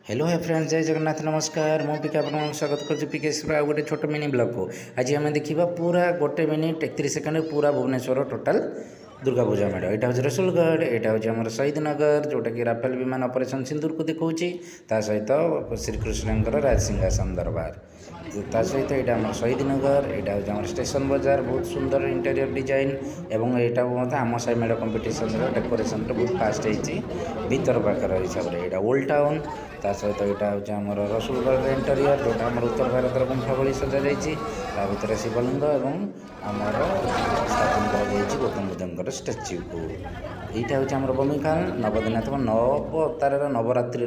Hello है friends, जय जगन्नाथ, नमस्कार। मु पिका आपन स्वागत कर पिकेश गोटे छोट मिनी ब्लॉग को। आज आम देखा पूरा 1 मिनिट 31 सेकेंड पूरा भुवनेश्वर टोटाल दुर्गा पूजा मेढ़। यहाँ हूँ रसुलगढ़, यहाँ हूँ आम शहीदनगर, जोटा कि राफेल विमान ऑपरेशन सिंदूर को देखा ता सहित श्रीकृष्ण राजसिंहासन दरबार ता सहित यहाँ आम शहीदनगर, यहाँ हूँ आम स्टेशन बाजार, बहुत सुंदर इंटेरियर डिजाइन एवं यहाँ आम साई मेढ़ कंपिटिशन डेकोरेशन बहुत फास्ट होती भीतर पाखर हिसाब से। यहाँ ओल्ड टाउन ता सहित यहाँ हूँ आम रसुलगढ़ इंटेरियर, जोटा आम उत्तर भारत गुंफा भली सजा जा भितर शिवलिंग एवं आमर स्थापन कर गौतम बुद्धंकर स्टाच्यू को। यहाँ हूँ आम बमिखाल नवदिनात्मक नव अवतार नवरात्रि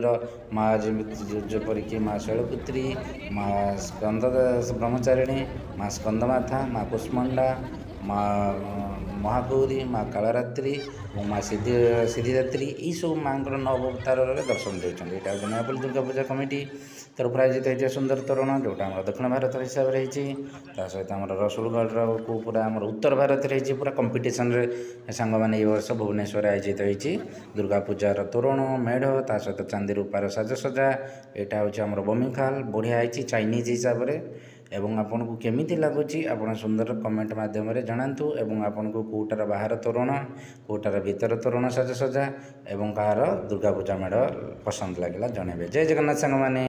माँ जपरिक माँ शैलपुत्री, माँ स्कंद ब्रह्मचारिणी, माँ स्कंदमाता, माँ कुष्मांडा, माँ महागौरी, माँ कालरात्रि और माँ सिद्धिदात्री, यही सब माँ नव अवतार दर्शन देते। यहाँ हूँ नयापल्ली दुर्गा पूजा कमिटी तरफ आयोजित होता सुंदर तोरण, जोटा आम दक्षिण भारत हिसाब से होता सहित आम रसुलगढ़ को पूरा आम उत्तर भारत में पूरा कंपिटिशन सांग मैंने वर्ष भुवनेश्वर आयोजित होती दुर्गा पूजार तोरण मेढ़ ता सहित चांदी रूपार साजसजा। यहाँ हूँ आम बमिखाल बढ़िया होती चाइनीज हिसाब से। एवं आपन को केमिति लगुच आप सुंदर कमेंट माध्यम जनातु एवं आपन को कौटार बाहर तोरण कौटार भीतर तोरण साजसजा एवं कहार दुर्गा पूजा मेढ़ पसंद लगे जनइबे। जय जगन्नाथ सांग माने।